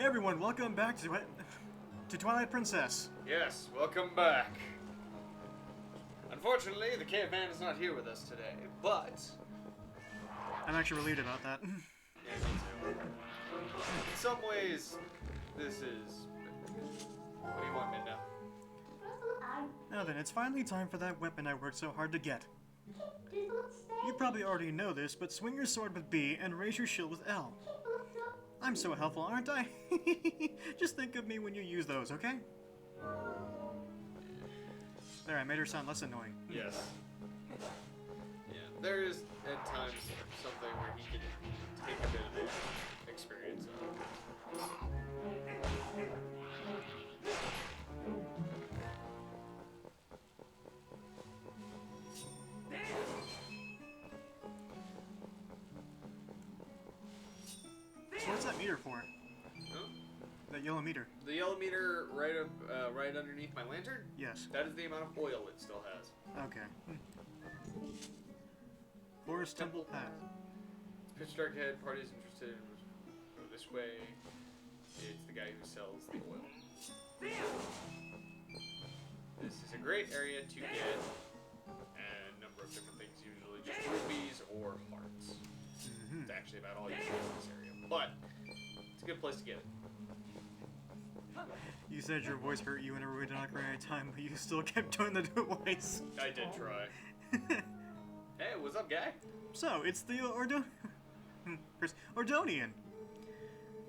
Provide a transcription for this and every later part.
Hey everyone, welcome back to Twilight Princess. Yes, welcome back. Unfortunately, the caveman is not here with us today, but... I'm actually relieved about that. Yeah, me too. In some ways, this is... What do you want, Midna? Now then, it's finally time for that weapon I worked so hard to get. You probably already know this, but swing your sword with B and raise your shield with L. I'm so helpful, aren't I? Just think of me when you use those, okay? There, I made her sound less annoying. Yes. Yeah, there is at times something where he can take a bit of the experience of. So what's that meter for? Huh? That yellow meter? The yellow meter right up, right underneath my lantern? Yes. That is the amount of oil it still has. Okay. Forest Temple Path. Pitch dark ahead, parties interested, go this way. It's the guy who sells the oil. This is a great area to get a number of different things, usually just rupees or hearts. It's actually about all you get in this area, but it's a good place to get it. You said your voice hurt you whenever we did not create time, but you still kept doing the voice. I did try. Hey, what's up, guy? So, it's the Ordonian.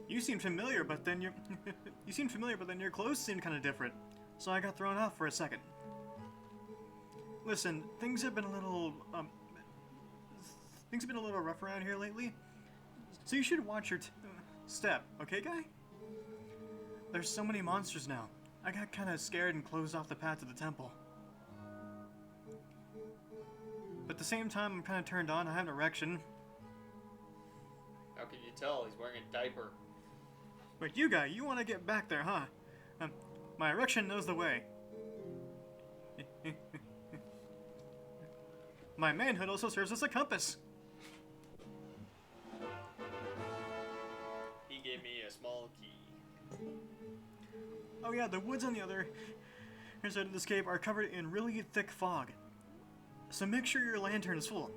You seem familiar, but then your clothes seemed kind of different. So I got thrown off for a second. Listen, things have been a little rough around here lately. So you should watch your step, okay, guy? There's so many monsters now. I got kind of scared and closed off the path to the temple. But at the same time, I'm kind of turned on. I have an erection. How can you tell? He's wearing a diaper. But you guy, you want to get back there, huh? My erection knows the way. My manhood also serves as a compass. He gave me a small key. Oh yeah, the woods on the other side of this cave are covered in really thick fog. So make sure your lantern is full.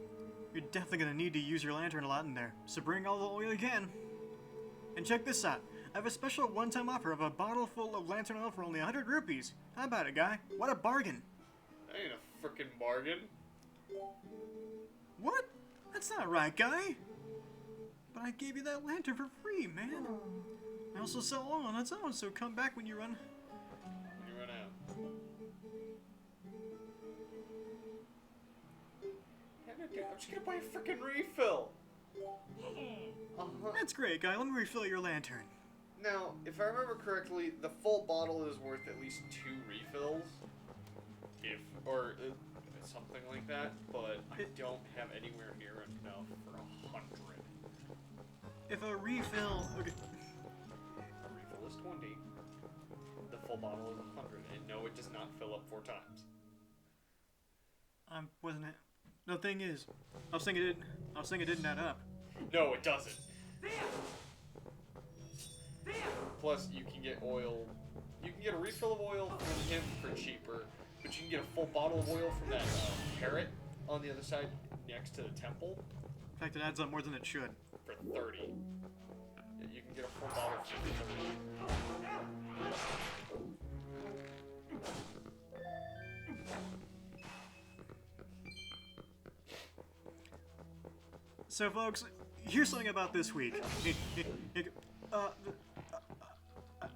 You're definitely going to need to use your lantern a lot in there, so bring all the oil you can. And check this out. I have a special one-time offer of a bottle full of lantern oil for only 100 rupees. How about it, guy? What a bargain. That ain't a frickin' bargain. What? That's not right, guy. But I gave you that lantern for free, man. I also sell oil on its own, so come back when you run. When you run out. I'm just gonna buy a frickin' refill. That's great, guy. Let me refill your lantern. Now, if I remember correctly, the full bottle is worth at least 2 refills. Or something like that, but I don't have anywhere near enough for 100. If a refill... Okay. A refill is 20. The full bottle is 100, and no, it does not fill up 4 times. Wasn't it? No, thing is, I was thinking it didn't add up. No, it doesn't. Plus, you can get oil. You can get a refill of oil from him for cheaper, but you can get a full bottle of oil from that parrot on the other side next to the temple. In fact, it adds up more than it should. For 30. Yeah, you can get a full bottle for 30. So, folks, here's something about this week.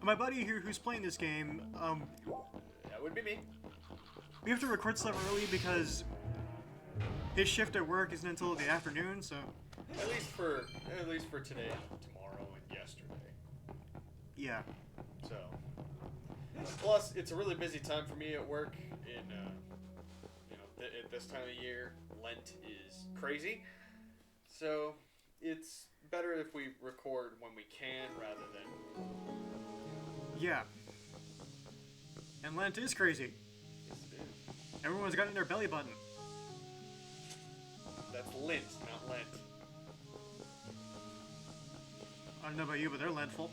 My buddy here who's playing this game, That would be me. we have to record stuff early because his shift at work isn't until the afternoon, so... At least for today, tomorrow, and yesterday. Yeah. So, plus it's a really busy time for me at work. In at this time of year, Lent is crazy. So it's better if we record when we can rather than. Yeah. And Lent is crazy. Yes, it is. Everyone's got it in their belly button. That's lint, not Lent. I don't know about you, but they're lentful.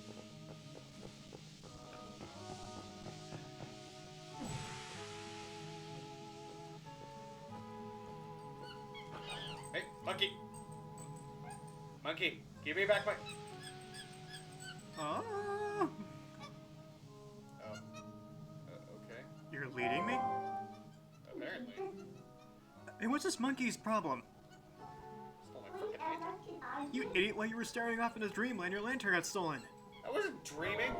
Monkey, give me back my... Oh, Oh. Okay. you're leading me? Apparently. Hey, what's this monkey's problem? Stole my frickin' lantern. You idiot, while you were staring off in his dreamland, your lantern got stolen. I wasn't dreaming.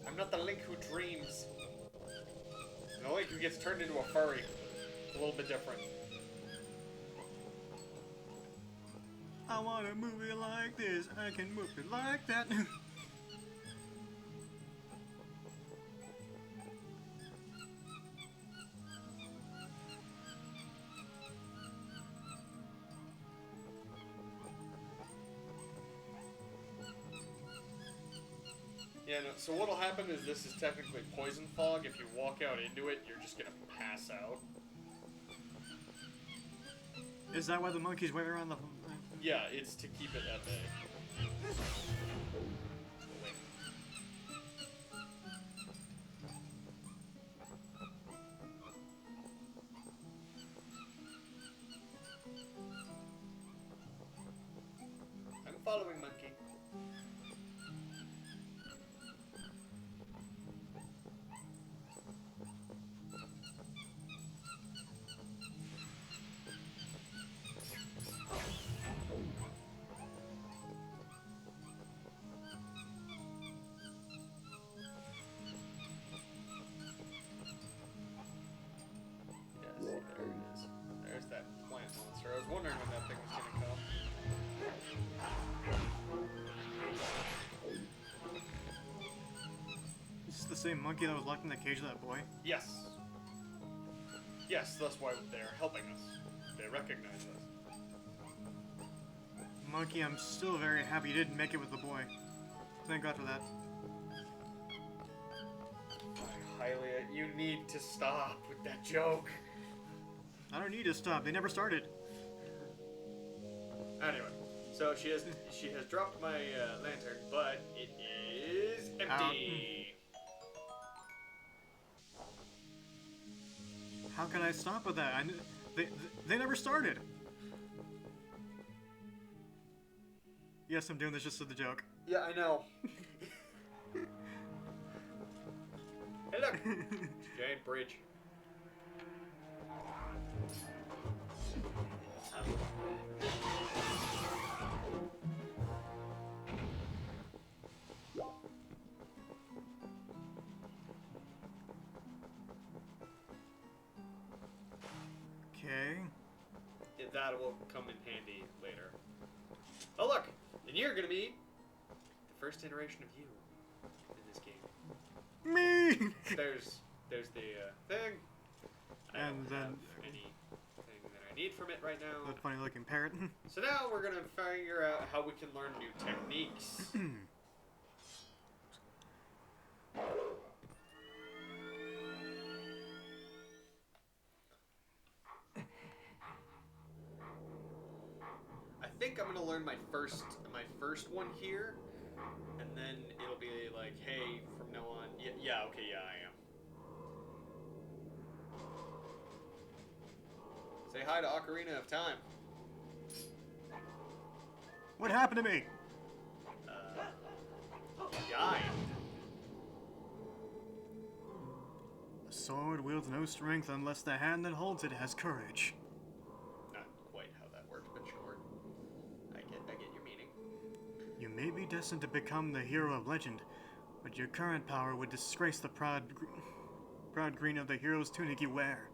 I'm not the Link who dreams. The Link who gets turned into a furry. It's a little bit different. I want a movie like this, I can move it like that. Yeah, no, so what'll happen is this is technically poison fog. If you walk out into it, you're just gonna pass out. Is that why the monkey's waving around the... Yeah, it's to keep it at bay. I'm following Monkey. Yes, there it is. There's that plant monster. I was wondering when that thing was gonna come. Is this the same monkey that was locked in the cage of that boy? Yes. Yes, that's why they're helping us. They recognize us. Monkey, I'm still very happy you didn't make it with the boy. Thank God for that. Hylia, you need to stop with that joke. I don't need to stop, they never started. Anyway, so she has dropped my lantern, but it is empty. How can I stop with that? They never started. Yes, I'm doing this just for the joke. Yeah, I know. Hey, look, giant bridge. Okay. Yeah, that will come in handy later. Oh look, and you're gonna be the first iteration of you in this game. Me! There's the thing. I And don't then- have anything that I need from it right now. That funny looking parrot. So now we're gonna figure out how we can learn new techniques. I think I'm gonna learn my first one here, and then it'll be like, hey, from now on, yeah, okay, yeah, I am. Say hi to Ocarina of Time. What happened to me? Died. A sword wields no strength unless the hand that holds it has courage. Not quite how that works, but sure. I get your meaning. You may be destined to become the hero of legend, but your current power would disgrace the proud green of the hero's tunic you wear.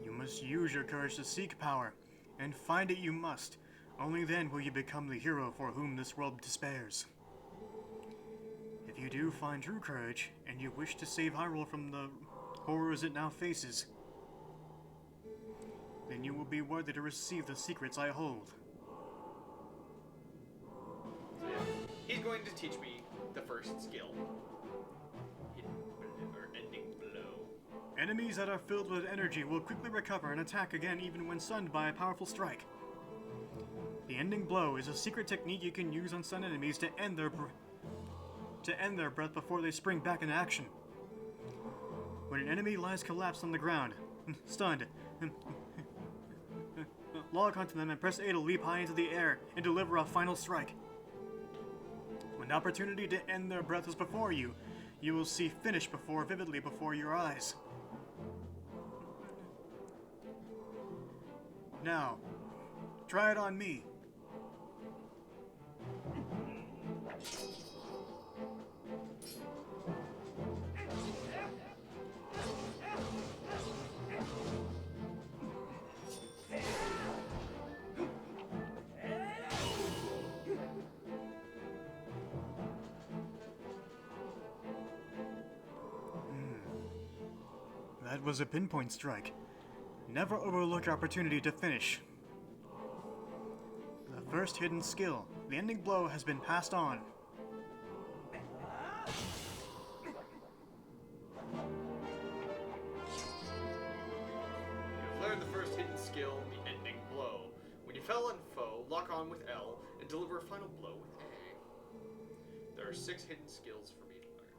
You must use your courage to seek power, and find it you must. Only then will you become the hero for whom this world despairs. If you do find true courage, and you wish to save Hyrule from the horrors it now faces, then you will be worthy to receive the secrets I hold. So yeah, he's going to teach me the first skill. Ending blow. Enemies that are filled with energy will quickly recover and attack again even when stunned by a powerful strike. The ending blow is a secret technique you can use on stunned enemies to end their breath before they spring back into action. When an enemy lies collapsed on the ground, stunned, log onto them and press A to leap high into the air and deliver a final strike. When the opportunity to end their breath is before you, you will see finish vividly before your eyes. Now, try it on me. That was a pinpoint strike. Never overlook your opportunity to finish. The first hidden skill, the ending blow, has been passed on. You've learned the first hidden skill, the ending blow. When you fell on foe, lock on with L and deliver a final blow with A. There are 6 hidden skills for me to learn.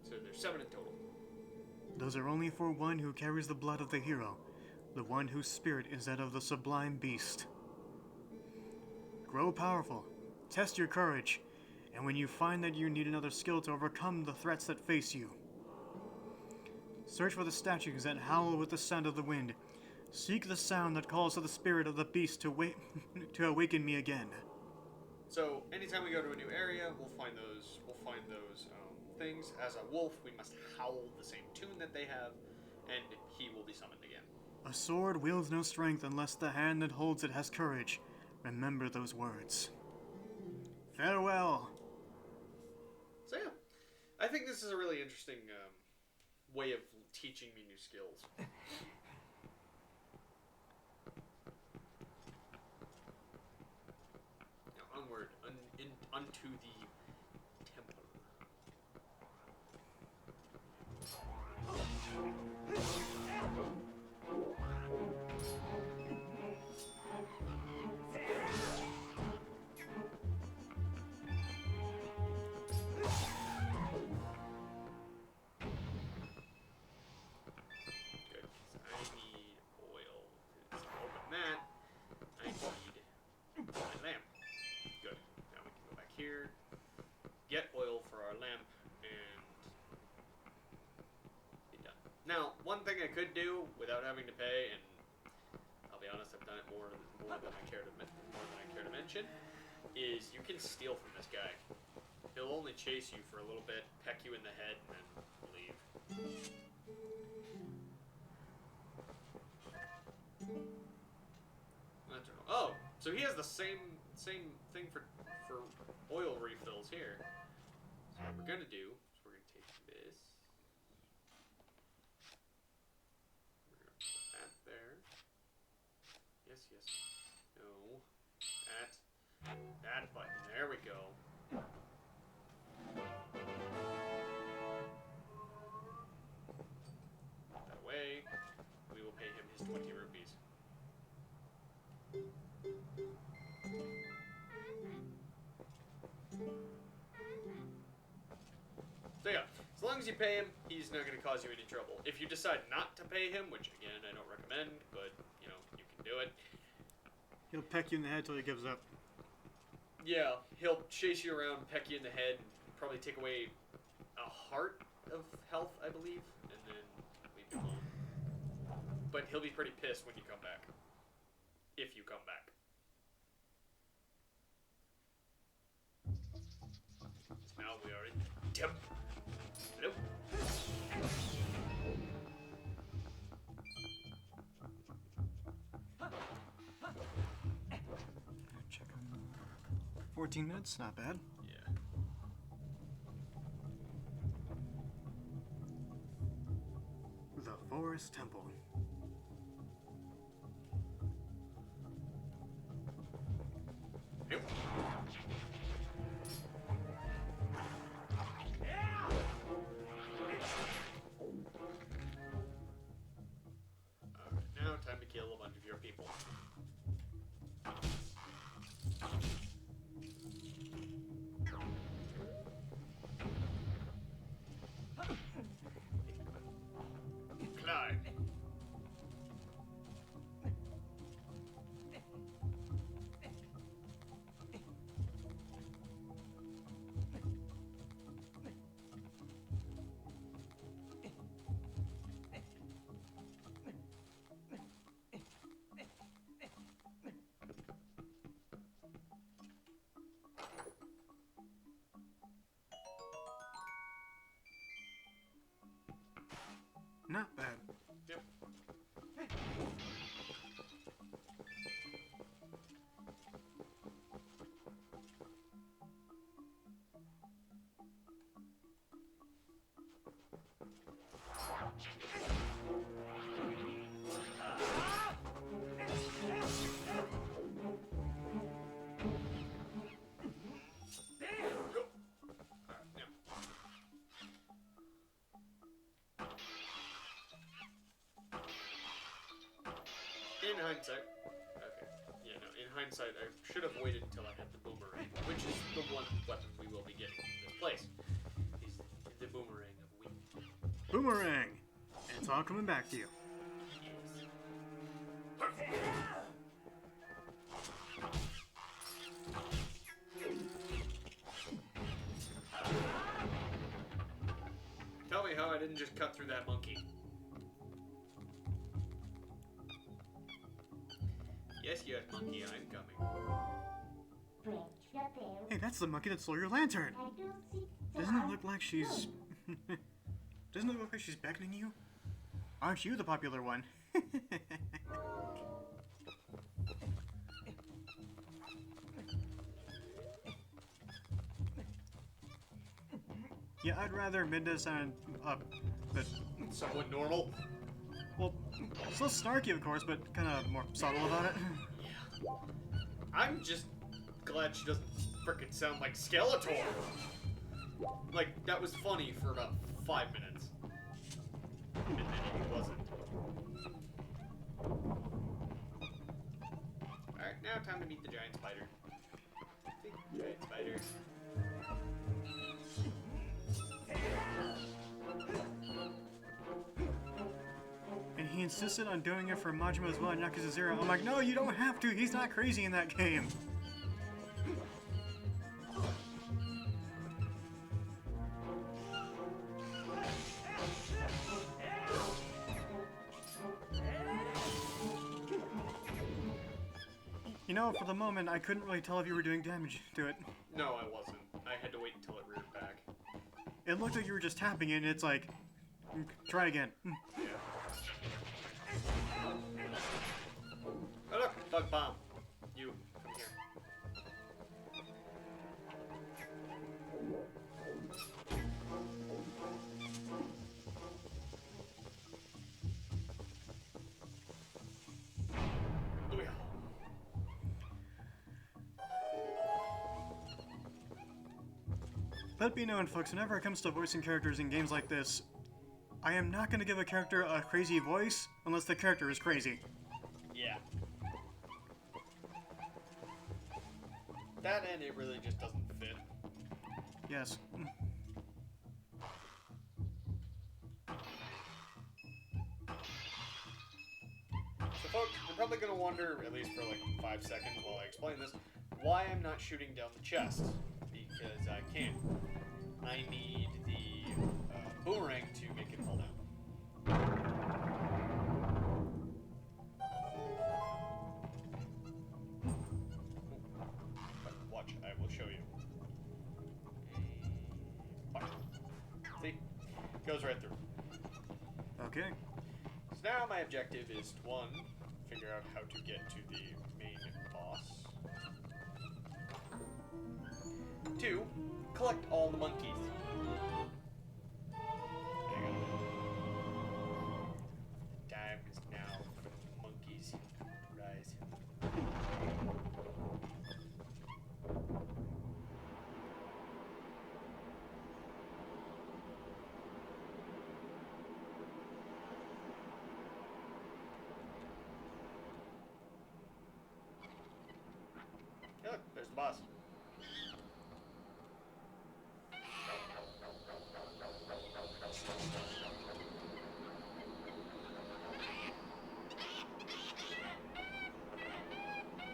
So there's 7 in total. Those are only for one who carries the blood of the hero, the one whose spirit is that of the sublime beast. Grow powerful, test your courage, and when you find that you need another skill to overcome the threats that face you, search for the statues that howl with the sound of the wind. Seek the sound that calls to the spirit of the beast to awaken me again. So anytime we go to a new area, we'll find those things. As a wolf, we must howl the same tune that they have, and he will be summoned again. A sword wields no strength unless the hand that holds it has courage. Remember those words. Farewell. So yeah, I think this is a really interesting way of teaching me new skills. Now onward unto the temple. Get oil for our lamp, and be done. Now, one thing I could do without having to pay, and I'll be honest, I've done it more than I care to mention, is you can steal from this guy. He'll only chase you for a little bit, peck you in the head, and then leave. I don't know. Oh, so he has the same thing for oil refills here. So what we're gonna do is we're gonna take this. We're gonna put that there. Yes. No. That button. There we go. That way, we will pay him his 20 rupees. So yeah, as long as you pay him, he's not going to cause you any trouble. If you decide not to pay him, which again I don't recommend, but you know, you can do it. He'll peck you in the head till he gives up. Yeah, he'll chase you around, peck you in the head, probably take away a heart of health, I believe, and then leave you alone. But he'll be pretty pissed when you come back. If you come back. So now we are in temple. Hello. Check him. 14 minutes, not bad. Yeah. The Forest Temple. Nope. Alright, now time to kill a bunch of your people. Not bad. Yep. In hindsight, okay, yeah, no, in hindsight, I should have waited until I had the boomerang, which is the one weapon we will be getting in this place. Is the boomerang of wind. Boomerang! And it's all coming back to you. Tell me how I didn't just cut through that monkey. Yes, yes, monkey, I'm coming. Hey, that's the monkey that stole your lantern! Doesn't it look like she's... Doesn't it look like she's beckoning you? Aren't you the popular one? Yeah, I'd rather Midna sound but Somewhat normal. well, still snarky of course, but kind of more subtle about it. Yeah. I'm just glad she doesn't frickin' sound like Skeletor. Like, that was funny for about 5 minutes. And then it wasn't. Alright, now time to meet the giant spider. Giant spider. And he insisted on doing it for Majima as well in Yakuza 0. I'm like, no, you don't have to. He's not crazy in that game. You know, for the moment, I couldn't really tell if you were doing damage to it. No, I wasn't. I had to wait until it reared back. It looked like you were just tapping it, and it's like, try again. Yeah. Oh look, bug bomb. You, come here. Booyah. Let it be known, folks, whenever it comes to voicing characters in games like this, I am not going to give a character a crazy voice unless the character is crazy. Yeah. That and it really just doesn't fit. Yes. So folks, you're probably going to wonder, at least for like 5 seconds while I explain this, why I'm not shooting down the chest. Because I can't. I need the boomerang to make it fall down. But watch, I will show you. Fire. See? Goes right through. Okay. So now my objective is to, 1, figure out how to get to the main boss. 2, collect all the monkeys. There you go. Time is now for the monkeys to rise. Hey, look, there's the boss.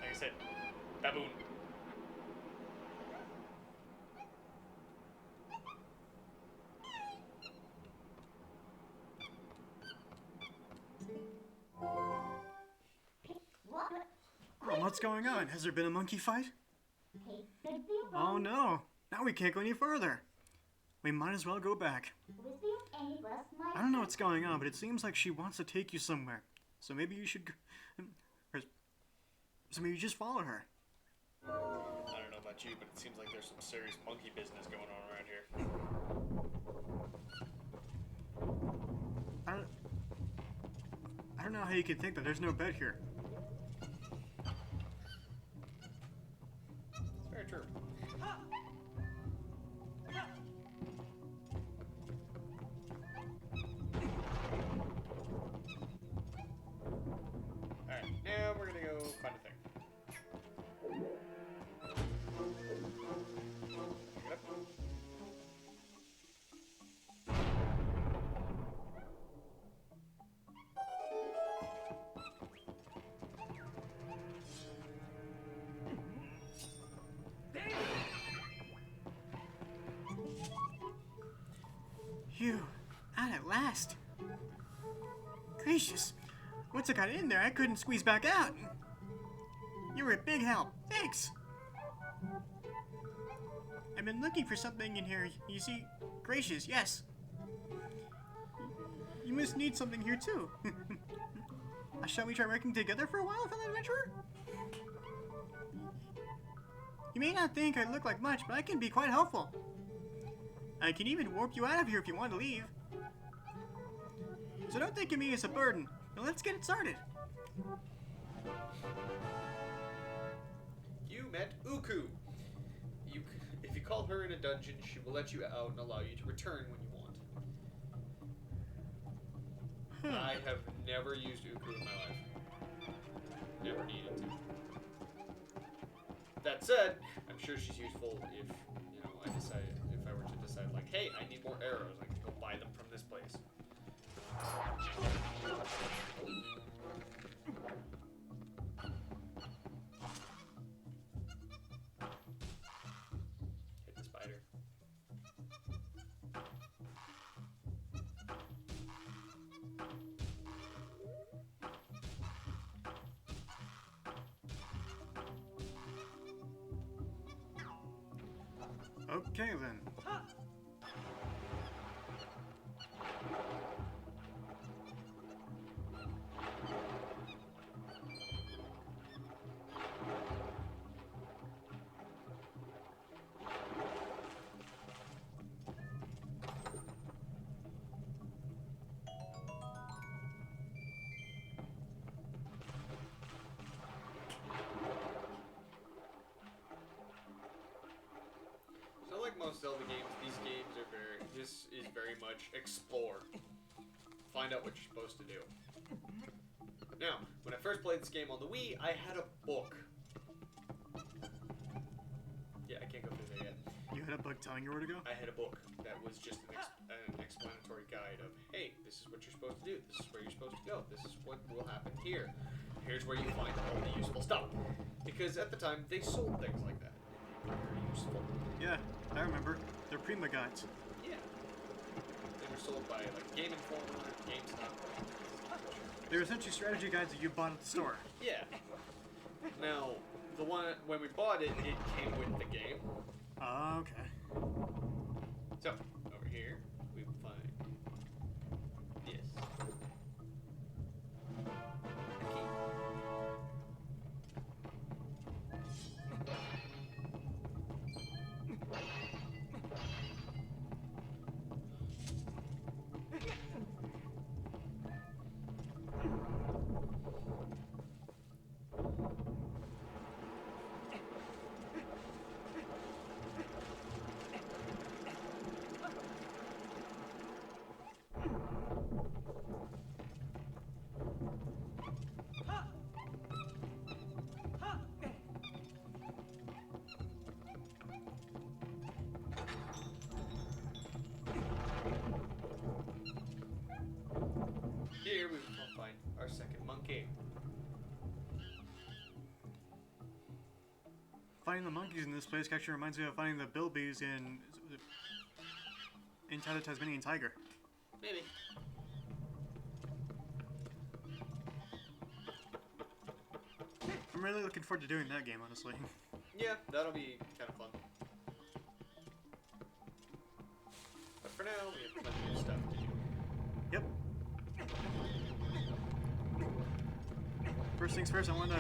Like I said, Baboon. Oh, what's going on? Has there been a monkey fight? Oh no! Now we can't go any further. We might as well go back. I don't know what's going on, but it seems like she wants to take you somewhere. So maybe you should... So maybe you just follow her. I don't know about you, but it seems like there's some serious monkey business going on around here. I don't know how you can think that there's no bed here. It's very true. Alright, now we're gonna go find a thing. Pick it up. Phew, out at last. Gracious, once I got in there, I couldn't squeeze back out. You were a big help. Thanks. I've been looking for something in here. You see, gracious, yes. You must need something here too. Shall we try working together for a while, fellow adventurer? You may not think I look like much, but I can be quite helpful. I can even warp you out of here if you want to leave. So don't think of me as a burden. Now let's get it started. You met Uku. If you call her in a dungeon, she will let you out and allow you to return when you want. I have never used Uku in my life. Never needed to. That said, I'm sure she's useful if, I were to decide, like, hey, I need more arrows, I can go buy them from this place. Hit the spider. Okay then. Most Zelda games, this is very much explore. Find out what you're supposed to do. Now, when I first played this game on the Wii, I had a book. Yeah, I can't go through there yet. You had a book telling you where to go? I had a book that was just an explanatory guide of, hey, this is what you're supposed to do, this is where you're supposed to go, this is what will happen here. Here's where you find all the useful stuff. Because at the time, they sold things like that. Very useful. Yeah, I remember. They're Prima guides. Yeah. They were sold by, like, Game Informer, GameStop. They're essentially strategy guides that you bought at the store. Yeah. Now, the one, when we bought it, it came with the game. Okay. So, over here, we find this. Here we will find our second monkey. Finding the monkeys in this place actually reminds me of finding the bilbies in Inside the Tasmanian Tiger. Maybe. I'm really looking forward to doing that game, honestly. Yeah, that'll be kind of fun. But for now, we have plenty of stuff to do. First things first, I want to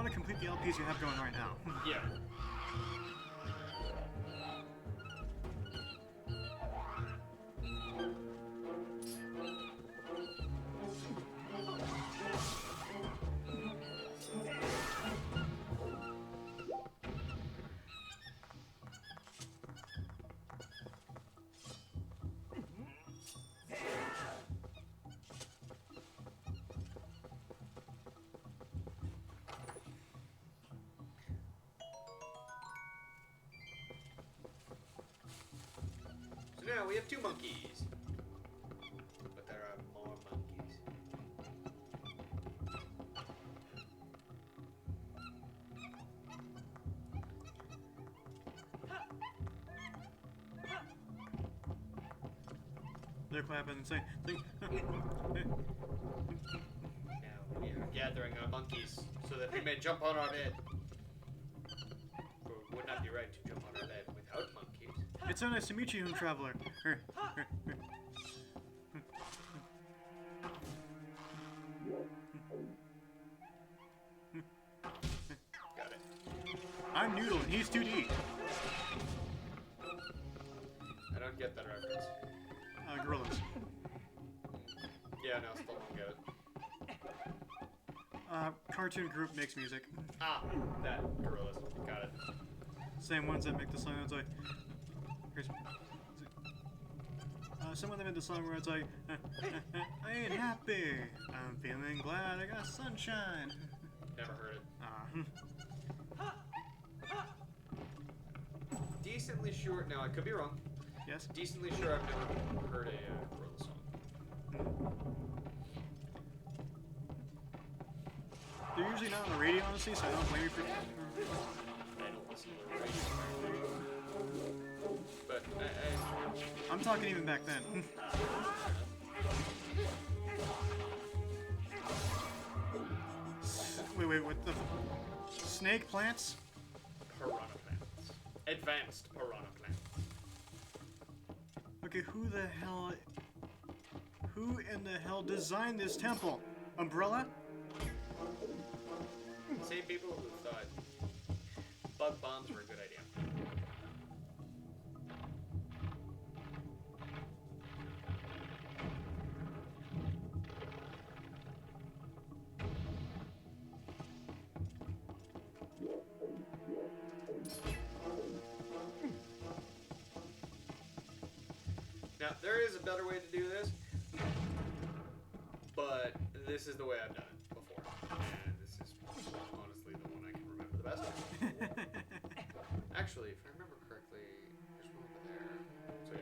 complete the LPs you have going right now. Yeah. So now we have 2 monkeys. But there are more monkeys. They're clapping and saying, Now we are gathering our monkeys so that we may jump on our bed. For it would not be right to jump on our bed without monkeys. "It's so nice to meet you, traveler." Got it. I'm Noodle and he's 2D. I don't get that reference. Gorillas. Yeah, no, still don't get it. Cartoon group makes music. Ah, that. Gorillas. Got it. Same ones that make the song that's like... Someone that made the song where it's like, I ain't happy, I'm feeling glad I got sunshine. Never heard it. Decently sure. Now, I could be wrong. Yes? Decently sure I've never heard a gorilla song. They're usually not on the radio, honestly, so I don't blame you for... I don't listen to the radio. But I'm talking even back then. Wait, what the... Snake plants? Piranha plants. Advanced piranha plants. Okay, who in the hell designed this temple? Umbrella? Same people who thought bug bombs were a good idea. Now, there is a better way to do this, but this is the way I've done it before, and this is honestly the one I can remember the best. Actually, if I remember correctly, there's one over there. So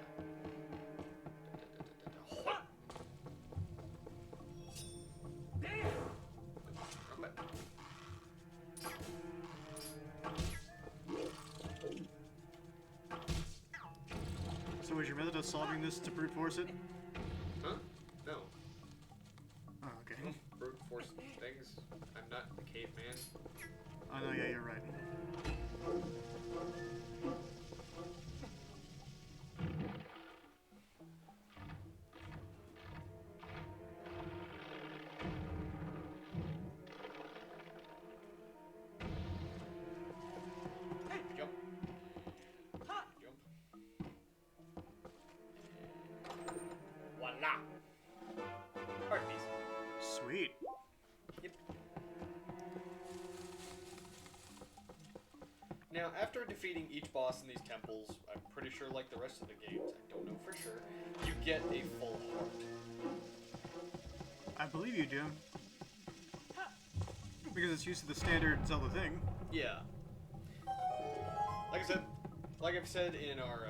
yeah. Wrong button. So was your method of solving this to brute force it? Huh? No. Oh, okay. Brute force things. I'm not the caveman. Oh, no, yeah, you're right. Jump. Jump. Voila! Heart piece. Sweet. Yep. Now, after defeating each boss in these temples, I'm pretty sure like the rest of the games, I don't know for sure, you get a full heart. I believe you do. Because it's used to the standard Zelda thing. Yeah. Like I've said in our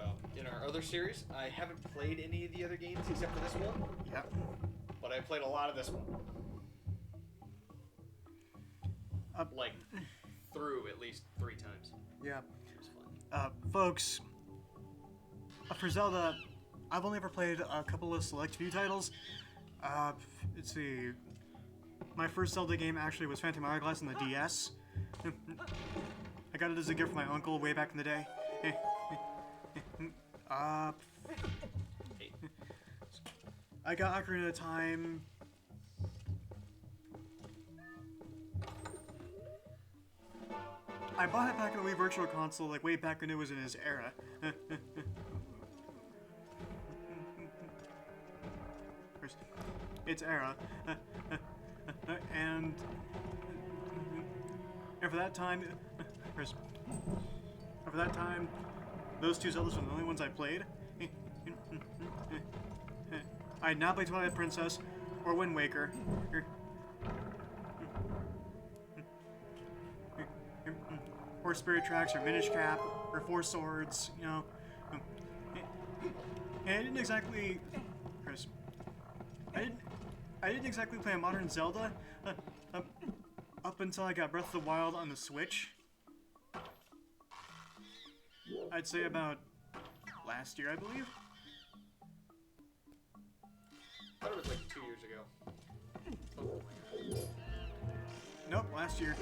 other series, I haven't played any of the other games except for this one. Yep. But I played a lot of this one. Like, through at least 3 times. Yeah. It was fun. Folks, for Zelda, I've only ever played a couple of select few titles. Let's see. My first Zelda game actually was Phantom Hourglass on the DS. I got it as a gift from my uncle way back in the day. Hey. I got Ocarina of Time. I bought it back on the Wii Virtual Console, like way back when it was in its era. Its era. And for that time, those two Zeldas were the only ones I played. I had not played Twilight Princess or Wind Waker. Or Spirit Tracks, or Minish Cap, or Four Swords, you know. And I didn't exactly, Chris. I didn't exactly play a modern Zelda up until I got Breath of the Wild on the Switch. I'd say about last year, I believe. I thought it was like 2 years ago. Oh my god. Nope, last year.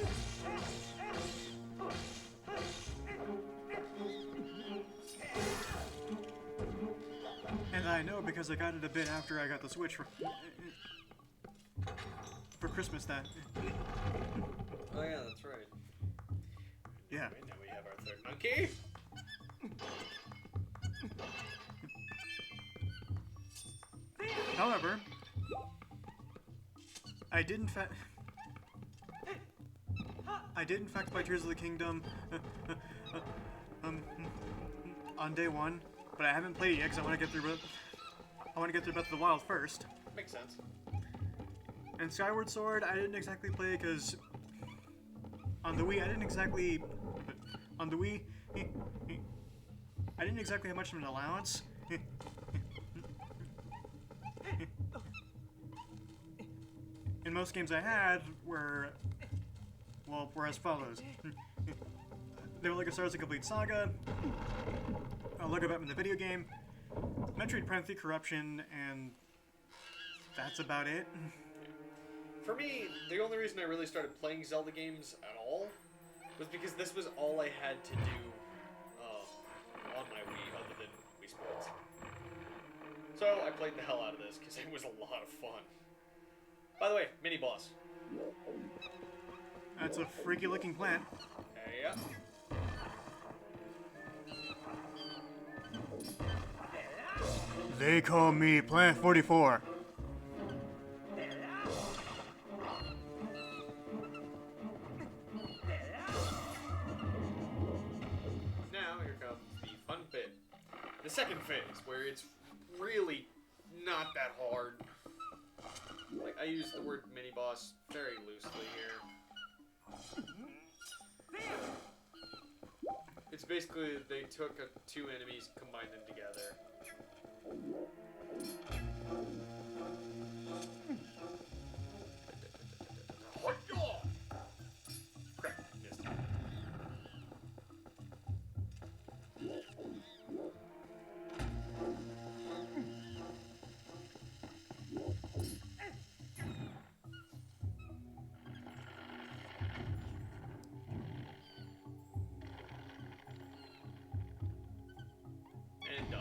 And I know because I got it a bit after I got the Switch for Christmas that. Oh yeah, that's right. Yeah. And now we have our third monkey. However, I did in fact buy Tears of the Kingdom on day one, but I haven't played it yet because I want to get through Breath of the Wild first. Makes sense. And Skyward Sword, I didn't exactly play because on the Wii, I didn't exactly have much of an allowance. And most games I had were as follows. They were like a Stars of Complete Saga, Lego Batman the video game, Metroid Prime 3 Corruption, and that's about it. For me, the only reason I really started playing Zelda games at all was because this was all I had to do on my Wii other than Wii Sports. So I played the hell out of this because it was a lot of fun. By the way, mini boss. That's a freaky looking plant. Yeah. They call me Plant 44. Now here comes the fun bit. The second phase, where it's really not that hard. Like, I use the word mini boss very loosely here. It's basically they took two enemies, combined them together. Crap, missed. And done.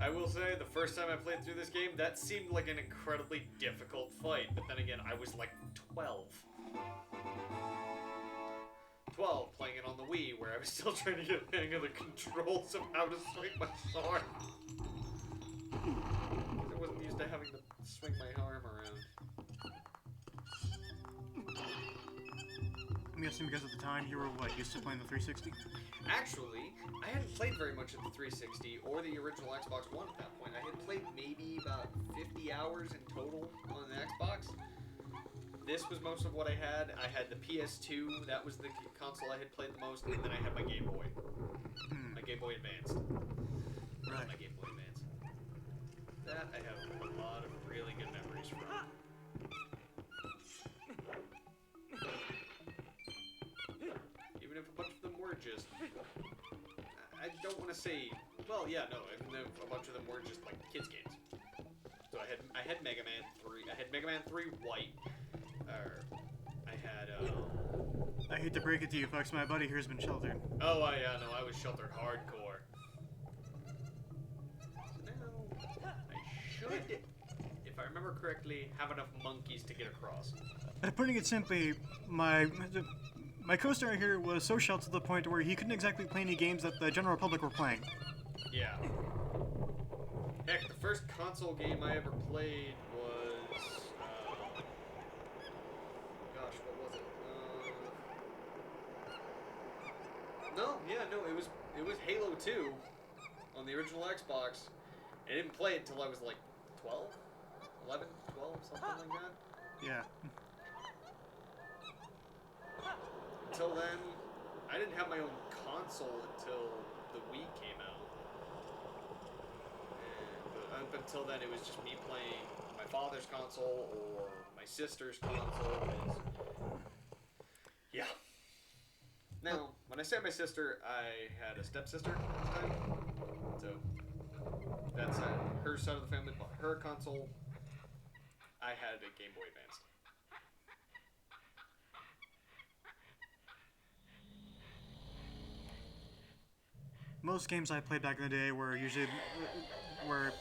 I will say, the first time I played through this game, that seemed like an incredibly difficult fight, but then again, I was like 12. 12, playing it on the Wii, where I was still trying to get the hang of the controls of how to swing my sword. I wasn't used to having to swing my arm around. I'm guessing because at the time you were, used to playing the 360? Actually, I hadn't played very much of the 360 or the original Xbox One at that point. I had played maybe about 50 hours in total on the Xbox. This was most of what I had. I had the PS2, that was the console I had played the most, and then I had my Game Boy. My Game Boy Advance. Right. My Game Boy Advance. That I have a lot of really good memories from. Even if a bunch of them were just... I don't want to say... Well, yeah, no, a bunch of them were just, like, kids' games. So I had Mega Man 3. I had Mega Man 3 White. I had, I hate to break it to you folks, my buddy here's been sheltered. Oh, yeah, no, I was sheltered hardcore. So now... should, if I remember correctly, have enough monkeys to get across. Putting it simply, my co-star here was so shelled to the point where he couldn't exactly play any games that the general public were playing. Yeah. Heck, the first console game I ever played was, gosh, what was it? It was Halo 2 on the original Xbox. I didn't play it until I was like 12, 11, 12, something like that. Yeah. Until then, I didn't have my own console until the Wii came out. And up until then, it was just me playing my father's console or my sister's console. Yeah. Now, when I say my sister, I had a stepsister at the time. So, that's her side of the family bought her console. I had a Game Boy Advance. Most games I played back in the day were usually were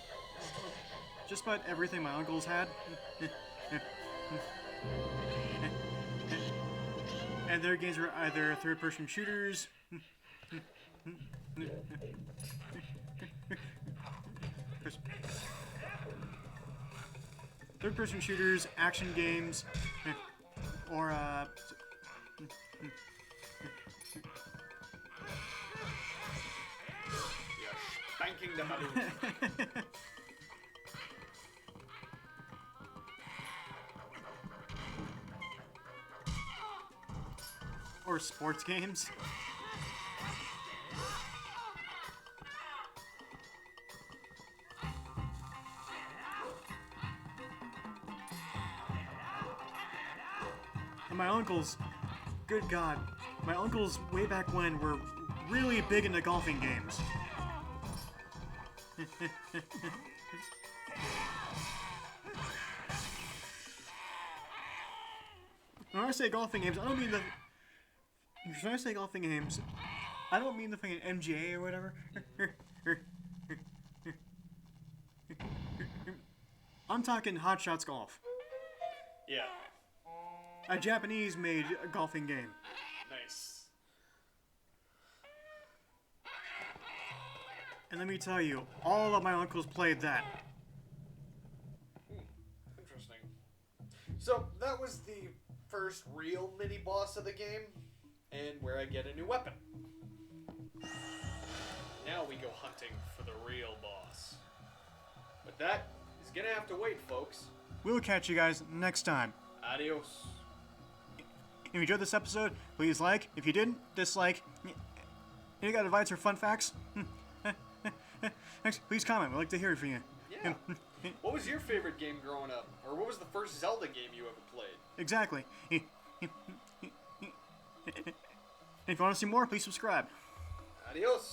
just about everything my uncles had. And their games were either third-person shooters, action games, or Spanking the Baboon. or sports games. And my uncles, good God, my uncles way back when were really big into golfing games. When I say golfing games, I don't mean the. When I say golfing games, I don't mean the thing in MGA or whatever. I'm talking Hot Shots Golf. Yeah. A Japanese-made golfing game. Nice. And let me tell you, all of my uncles played that. Interesting. So, that was the first real mini-boss of the game, and where I get a new weapon. Now we go hunting for the real boss. But that is gonna have to wait, folks. We'll catch you guys next time. Adios. If you enjoyed this episode, please like. If you didn't, dislike. You got advice or fun facts? Next, please comment. We'd like to hear from you. Yeah. What was your favorite game growing up? Or what was the first Zelda game you ever played? Exactly. If you want to see more, please subscribe. Adios.